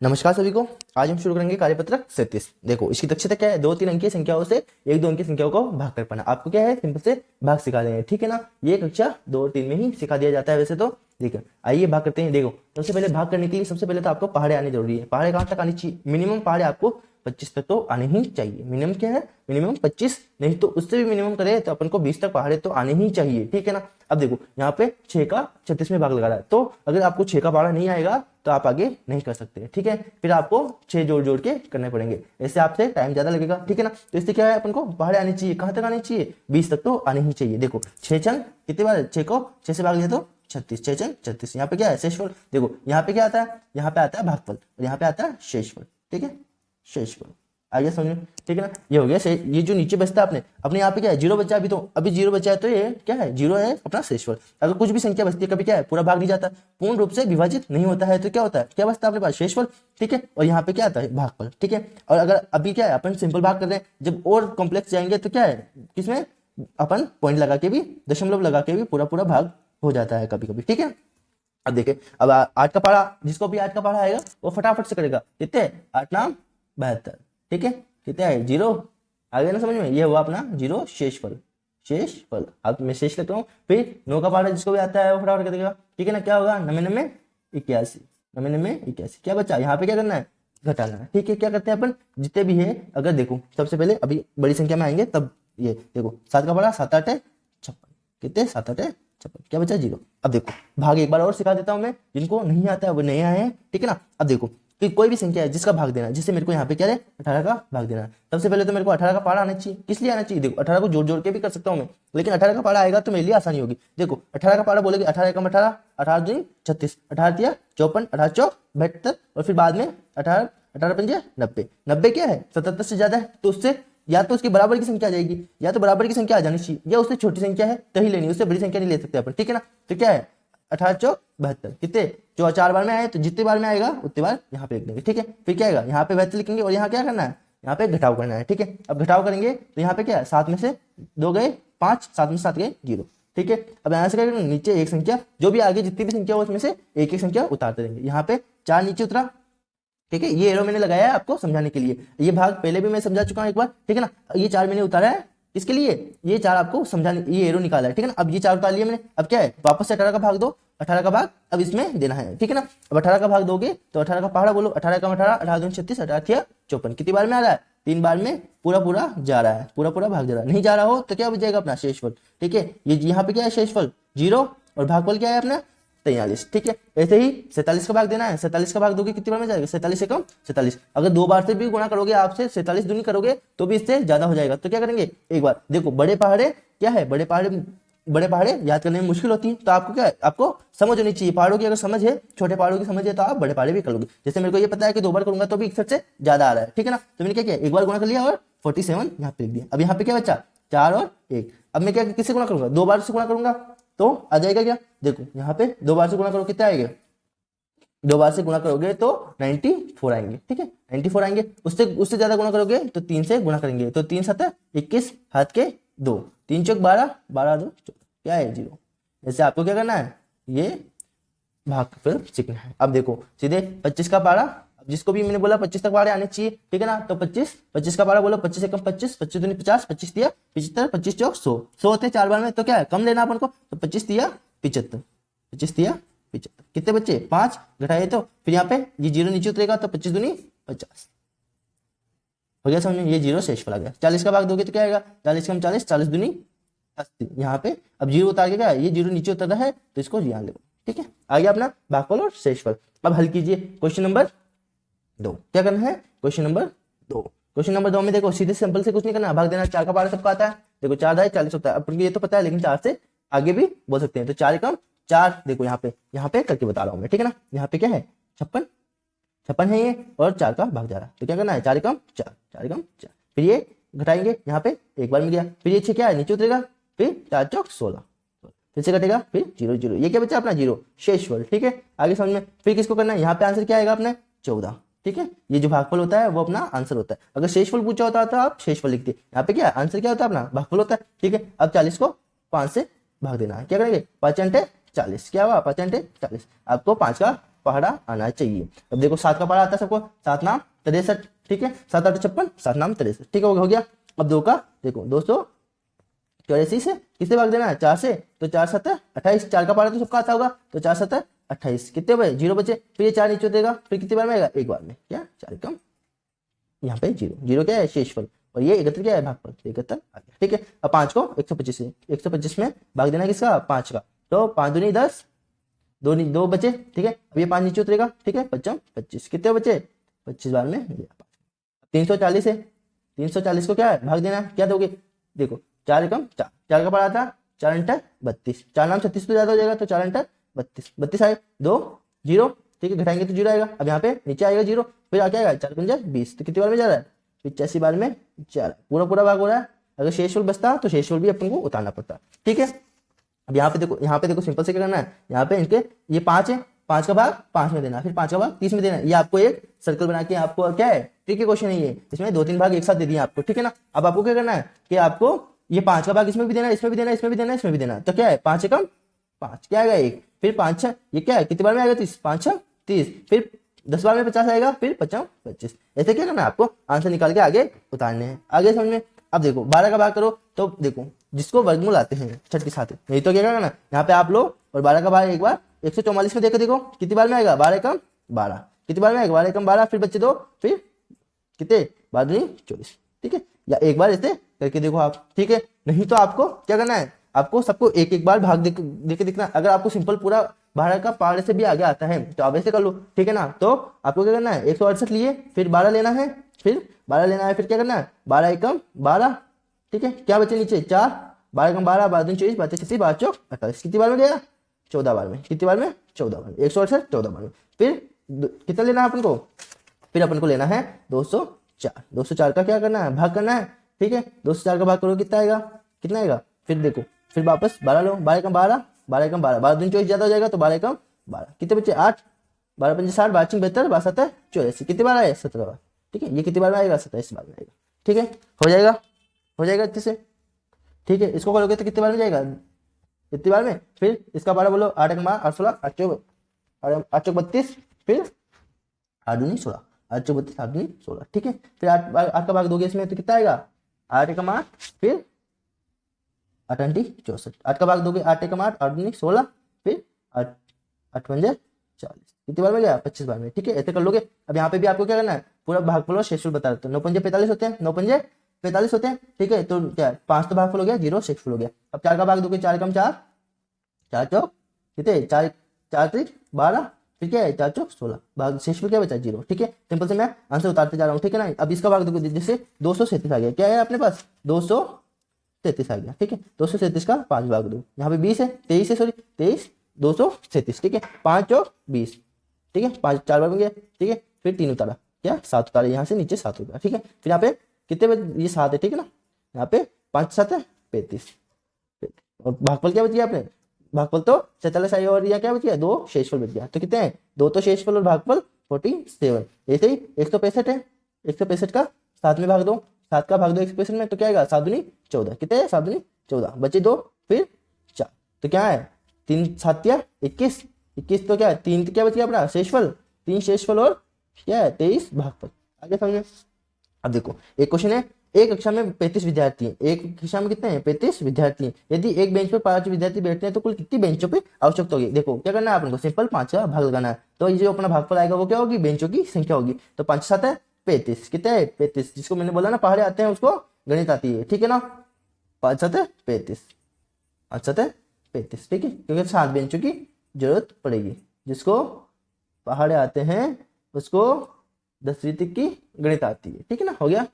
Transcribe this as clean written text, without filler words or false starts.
नमस्कार सभी को। आज हम शुरू करेंगे कार्यपत्रक 37। देखो इसकी दक्षता क्या है, 2-3 अंकीय संख्याओं से 1-2 अंकीय संख्याओं को भाग कर पाना। आपको क्या है, सिंपल से भाग सिखा देंगे, ठीक है ना। ये कक्षा 2-3 में ही सिखा दिया जाता है वैसे तो। ठीक है, आइए भाग करते हैं। देखो सबसे पहले भाग करने के लिए सबसे पहले तो आपको पहाड़े आने जरूरी है। पहाड़े कहाँ तक आनी चाहिए, मिनिमम पहाड़े आपको 25 तक तो आने ही चाहिए। मिनिमम क्या है, मिनिमम 25, नहीं तो उससे भी मिनिमम करे तो अपन को 20 तक पहाड़े तो आने ही चाहिए, ठीक है ना। अब देखो यहाँ पे 6 का 36 में भाग लगा रहा है, तो अगर आपको 6 का पहाड़ा नहीं आएगा तो आप आगे नहीं कर सकते, ठीक है। फिर आपको 6 जोड़ जोड़ के करने पड़ेंगे, इससे आपसे टाइम ज्यादा लगेगा, ठीक है ना। तो इससे क्या है, अपन को पहाड़े आने चाहिए, कहाँ तक आने चाहिए, 20 तक तो आने ही चाहिए। देखो 6 चंग कितने बार, 6 को 6 से भाग लिया तो 36, 6 चंग 36। यहाँ पे क्या है, शेषफल। देखो यहाँ पे क्या आता है, यहाँ पे आता है भागफल और यहाँ पे आता है शेषफल, ठीक है, शेषफल। आगे समझ में, ठीक है ना। ये हो गया ये जो नीचे बचता है अपने यहाँ पे क्या है, जीरो बचा है अभी, तो अभी जीरो बचा है, तो ये क्या है, जीरो है अपना शेषफल। अगर कुछ भी संख्या बचती है कभी क्या है, पूरा भाग नहीं जाता, पूर्ण रूप से विभाजित नहीं होता है, तो क्या होता है, क्या बचता है अपने पास, शेषफल, ठीक है। और यहाँ पे क्या आता है, भागफल, ठीक है। और अगर अभी क्या है, अपन सिंपल भाग कर रहे हैं, जब और कॉम्प्लेक्स जाएंगे तो क्या है, किसमें अपन पॉइंट लगा के भी, दशमलव लगा के भी पूरा पूरा भाग हो जाता है कभी कभी, ठीक है। अब देखिए, अब 8 का पहाड़ा, जिसको भी 8 का पहाड़ा आएगा वो फटाफट से करेगा। कितने, 8 नाम 72, ठीक है। कितना है, जीरो। आगे ना समझ में, ये हुआ अपना जीरो शेषफल, शेषफल। अब मैं शेष लेता हूँ। फिर 9 का पहाड़ा जिसको भी आता है वो फटाफट कर देगा, ठीक है ना। क्या होगा, 99 81, 99 81। क्या बचा, यहाँ पे क्या करना है, घटाना है, ठीक है। क्या करते हैं अपन, जितने भी है, अगर देखो सबसे पहले अभी बड़ी संख्या में आएंगे तब। ये देखो 7 का पहाड़ा 7 8 56, कितने, 7 8 56। क्या बचा, जीरो। अब देखो भाग एक बार और सिखा देता हूं मैं, जिनको नहीं आता है वो नए आए हैं, ठीक है ना। अब देखो कि कोई भी संख्या है जिसका भाग देना है, जिससे मेरे को यहाँ पे क्या है, 18 का भाग देना है। सबसे पहले तो मेरे को 18 का पहाड़ा आना चाहिए। किस लिए आना चाहिए, देखो 18 को जोड़ जोड़ के भी कर सकता हूँ मैं, लेकिन 18 का पहाड़ा आएगा तो मेरे लिए आसानी होगी। देखो 18 का पहाड़ा बोलेगे, 18 एकम 18, 18 दूनी 36, 18 तिया 54, 18 चौक 72, और फिर बाद में 18, 18 पंजे 90। 90 क्या है, 77 से ज्यादा है, तो उससे या तो उसकी बराबर की संख्या आ जाएगी, या तो बराबर की संख्या आ जानी चाहिए, या उससे छोटी संख्या है तो ही लेनी, उससे बड़ी संख्या नहीं ले सकते अपन, ठीक है ना। तो क्या है, 18 चौक 72, कितने, जो 4 बार में आए तो जितने बार में आएगा उतने बार यहाँ पे लिख देंगे, ठीक है। फिर क्या आएगा, यहाँ पे 72 लिखेंगे और यहाँ क्या करना है, यहाँ पे घटाव करना है, ठीक है। अब घटाव करेंगे तो यहाँ पे क्या है, 7 में से 2 गए 5, 7 में से 7 गए 0, ठीक है। अब यहाँ से क्या करेंगे, नीचे एक संख्या, जो भी आगे जितनी भी संख्या हो उसमें से एक एक संख्या उतारते रहेंगे। यहाँ पे 4 नीचे उतरा, ठीक है। ये एरो मैंने लगाया है आपको समझाने के लिए, ये भाग पहले भी मैं समझा चुका हूं एक बार, ठीक है ना। ये 4 मैंने उतारा है इसके लिए, ये 4 आपको समझाने, ये एरो निकाला है, ठीक है ना। अब ये 4 उतार लिया मैंने, अब क्या है, वापस से 18 का भाग दो, 18 का भाग अब इसमें देना है, ठीक है ना। अब 18 का भाग दोगे तो 18 का पहाड़ा बोलो, 18 का 18, 18 दूनी 36, 18 थिया 54। कितनी बार में आ रहा है, 3 बार में पूरा पूरा जा रहा है, पूरा पूरा भाग जा रहा है। नहीं जा रहा हो तो क्या बच जाएगा अपना शेषफल, ठीक है। ये यहाँ पे क्या है, शेषफल 0, और भागफल क्या है अपना 43, ठीक है। ऐसे ही 47 का भाग देना है, 47 का भाग दोगे कितनी बार में जाएगा, 47 से कम 47। अगर 2 बार से भी गुणा करोगे आपसे, 47 दूनी करोगे तो भी इससे ज्यादा हो जाएगा, तो क्या करेंगे, एक बार देखो बड़े पहाड़े क्या है, बड़े पहाड़े याद करने में मुश्किल होती है, तो आपको क्या है, आपको समझ होनी चाहिए पहाड़ों की। अगर समझ है, छोटे पहाड़ों की समझ है, तो आप बड़े पहाड़े भी कर लोगे। जैसे मेरे को ये पता है कि 2 बार करूंगा तो भी 61 से ज्यादा आ रहा है, ठीक है ना। तो मैंने क्या किया, एक बार गुणा कर लिया और 47 यहाँ पे लिख दिया। अब यहाँ पे क्या बचा, 4 और 1। अब मैं क्या किससे गुणा करूंगा, 2 बार से गुणा करूंगा तो आ जाएगा क्या, देखो यहाँ पे 2 बार से गुणा करो कितना आएगा, 2 बार से गुणा करोगे तो 94 आएंगे, ठीक है, 94 आएंगे। उससे उससे ज्यादा गुणा करोगे तो 3 से गुणा करेंगे, तो 3 7 21, हाथ के 2, 3 चौक 12, 12 2 क्या है 0। ऐसे आपको क्या करना है, ये भाग फिर सीखना है। अब देखो सीधे 25 का पारा, जिसको भी मैंने बोला 25 तक पारे आने चाहिए, ठीक है ना। तो 25 का पारा बोलो, 25 से कम 25, 25 दूनी 50, 25 दिया 75, 25 चौक 100, 100 होते 4 बार में, तो क्या है कम लेना अपन को, तो 25 दिया 75, 25 दिया 75, कितने बच्चे 5, घटाए तो फिर यहाँ पे ये 0 नीचे उतरेगा, तो 25 दूनी 50 हो गया समझ में, ये 0 शेषफल आ गया। 40 का भाग दोगे तो क्या आएगा, 40 कम 40, 40 दूनी 80। यहाँ पे अब 0 उतार के क्या है, ये 0 नीचे उतर रहा है तो इसको यहाँ ले, ठीक है। आ गया अपना भागफल और शेषफल। अब हल कीजिए क्वेश्चन नंबर 2। क्या करना है, क्वेश्चन नंबर 2। क्वेश्चन नंबर 2 में देखो सीधे सिंपल से कुछ नहीं करना, भाग देना। 4 का पारा सबका आता है, देखो 4 दाई 40 होता है, अपन को ये तो पता है, लेकिन 4 से आगे भी बोल सकते हैं। तो 4 एकम 4, देखो यहाँ पे करके बता रहा हूँ मैं, ठीक है ना। यहाँ पे क्या है 56 है ये, और 4 का भाग जा रहा है, तो क्या करना है 4 एकम 4, 4 एकम 4, फिर ये घटाएंगे, यहाँ पे एक बार मिल गया, फिर ये 6 क्या है नीचे उतरेगा, फिर 4 चौक 16, फिर से कटेगा, फिर 0 0, ये क्या बचा अपना 0 शेषफल, ठीक है। आगे समझ में, फिर किसको करना है, यहाँ पे आंसर क्या आएगा अपने 14, ठीक है। ये जो भागफल होता है वो अपना आंसर होता है। अगर शेषफल पूछा होता तो आप शेषफल लिखते, यहाँ पे क्या आंसर क्या होता है अपना भागफल होता है, ठीक है। अब 40 को 5 से भाग देना है, क्या करेंगे 5 × 40, क्या हुआ 5 × 40, आपको 5 का पहाड़ा आना चाहिए। अब देखो 7 का पहाड़ा आता है सबको, 7 नाम 63, ठीक है, 7 8 56, 7 नाम 63, ठीक है, हो गया। अब 2 का देखो 284 से किससे भाग देना है, 4 से, तो 4 7 28, 4 का पहाड़ा तो सबका आता होगा, तो 4 7 28, कितने हुए, 0 बचे, फिर ये 4 नीचे उतरेगा, फिर कितनी बार में आएगा, एक बार में, क्या 4 कम यहाँ पे 0, 0 क्या है शेषफल, और ये 71 क्या है भागफल, 71 आ गया, ठीक है। अब 5 को 125 से 125 में भाग देना है किसका, 5 का, तो 5 दूनी 10, 2 बचे, ठीक है। अब ये 5 नीचे उतरेगा, ठीक है, 5 25, कितने बचे, 25 बार में 340 है, 340 को क्या है भाग देना है, क्या दोगे, देखो 4 एकम 4, 4 का पड़ा था, 4 अंटर 32, 4 नाम 36 तो ज्यादा हो जाएगा, तो 4 अंटर 32, 32 आए, 2 0, ठीक है, घटाएंगे तो 0 आएगा। अब यहाँ पे नीचे आएगा 0, फिर आके आएगा 4 पंजा 20, तो कितनी बार में जा रहा है, 85 बार में जा रहा है, पूरा पूरा भाग हो रहा है। अगर शेषफल बचता तो शेषफल भी अपन को उतारना पड़ता, ठीक है। अब यहाँ पे देखो सिंपल से क्या करना है, यहाँ पे इनके ये 5 है, 5 का भाग 5 में देना, फिर 5 का भाग 30 में देना, ये आपको एक सर्कल बना के आपको क्या है, ट्रिकी क्वेश्चन है ये, इसमें 2-3 भाग एक साथ दे दिए आपको, ठीक है ना। अब आपको क्या करना है कि आपको ये 5 का भाग इसमें भी देना, इसमें भी देना, इसमें भी देना, इसमें भी देना, तो क्या है 5 एकम 5, क्या आएगा 1, फिर 5 6, ये क्या है कितनी बार में आएगा 30, 5 6 30, फिर 10 बार में 50 आएगा, फिर 50 25, ऐसे क्या करना है आपको, आंसर निकाल के आगे उतारने हैं, आगे समझ में। अब देखो 12 का भाग करो, तो देखो जिसको वर्गमूल आते हैं छठ के साथ, नहीं तो क्या करना, यहाँ पे आप लो और 12 का भाग एक बार 144 में देकर देखो कितनी बार में आएगा, 12 एकम 12, कितनी बार में आएगा 12 एकम 12, फिर बच्चे 2, फिर कितने 12 दूनी 24, ठीक है, या एक बार ऐसे करके देखो आप, ठीक है। नहीं तो आपको क्या करना है, आपको सबको एक एक बार भाग देके दिखना। अगर आपको सिंपल पूरा 12 का पहाड़े से भी आगे आता है तो आप ऐसे कर लो, ठीक है ना। तो आपको क्या करना है 168 लिए, फिर 12 लेना है, फिर 12 लेना है, फिर क्या करना है 12 एकम 12, ठीक है, क्या बचे नीचे 4, 12 एकम 12, 12 दूनी 24, 12 36, 12 चौक 48, कितनी बार में गया 14 बार में, कितनी बार में 14 बार में, 168 14 बार में। फिर कितना लेना है अपन को, फिर अपन को लेना है 204, 204 का क्या करना है भाग करना है, ठीक है, 204 का भाग करो कितना आएगा, कितना आएगा, फिर देखो फिर वापस 12 लो, 12 एकम 12, 12 एकम 12, 12 दूनी 24 ज्यादा हो जाएगा, तो 12 एकम 12, कितने बच्चे 8, 12 पंजे 60, 12 छिंग 72, 12 7 84, कितनी बार आए 17 बार, ठीक है, ये कितनी बार में आएगा 27 बार में आएगा, ठीक है, हो जाएगा अच्छे से, ठीक है। इसको करोगे तो कितने बार में जाएगा, कितनी बार में, फिर इसका 12 बोलो, 8 एकम 8 16, 8 चौक 32, फिर 8 दूनी 16, 8 चौक 32, 8 दूनी 16, ठीक है। फिर 8 का भाग दोगे इसमें तो कितना आएगा 8 एकम 8, फिर 8 अंटी 64, 8 का भाग दोगे 8 एकम 8, 8 दूनी 16, फिर 8 पंजे 40, कितनी बार में गया 25 बार में, ठीक है, ऐसे कर लोगे। अब यहाँ पे भी आपको क्या करना है पूरा भागफल और शेषफल बता देते हैं, 9 पंजे 45 होते हैं, 9 पंजे 45 होते हैं, ठीक है, तो क्या 5 तो भागफल हो गया, 0 शेषफल हो गया। अब 4 का भाग दोगे 4 एकम 4, 4 चौक कितने 4 4 3 12, फिर क्या है 4 चौक 16, भाग शेषफल क्या बचा 0, ठीक है। सिंपल से मैं आंसर उतारते जा रहा हूँ, ठीक है ना। अब इसका भाग दोगे जैसे 237 आ गया, क्या है अपने पास 233 आ गया, ठीक है, 237 का 5 भाग दो, यहाँ पे 20 है 23 है, सॉरी 23 237, ठीक है, 5 चौक 20, ठीक है, 5 4 बार में गया, ठीक है, फिर 3 उतारा, क्या 7 उतारा, यहाँ से नीचे 7 उतारा, ठीक है। फिर यहाँ पे कितने ये 7 है, ठीक है ना, यहाँ पे 5 7 है 35, और भागफल क्या बच गया अपने, भागफल तो 47 आई और यह क्या बच गया 2 शेषफल बच गया, तो कितने हैं 2 तो शेषफल और भागफल 47, ऐसे ही 165 है, 165 का 7 में भाग दो, 7 का भाग दो 165 में, तो क्या आएगा 7 दूनी 14, कितने है 7 दूनी 14, बचे 2, फिर 4, तो क्या है 3 7 21, 21 तो क्या है 3 क्या बच गया अपना शेषफल, 3 शेषफल और क्या है 23 भागफल, आगे समझे। अब देखो एक क्वेश्चन है, एक कक्षा में 35 विद्यार्थी हैं, एक कक्षा में कितने हैं 35 विद्यार्थी हैं, यदि एक बेंच पर 5 विद्यार्थी बैठते हैं तो कुल कितनी बेंचों की आवश्यकता होगी। देखो क्या करना है आपको सिंपल 5 का भाग लगाना है, तो ये जो अपना भागफल आएगा वो क्या होगी बेंचों की संख्या होगी, तो 5 7 है 35, कितने है 35, जिसको मैंने बोला ना पहाड़े आते हैं उसको गणित आती है, ठीक है ना, 5 7 है 35, 5 7 है 35, ठीक है, क्योंकि 7 बेंचों की जरूरत पड़ेगी, जिसको पहाड़े आते हैं उसको 10वीं तक की गणित आती है, ठीक है ना, हो गया।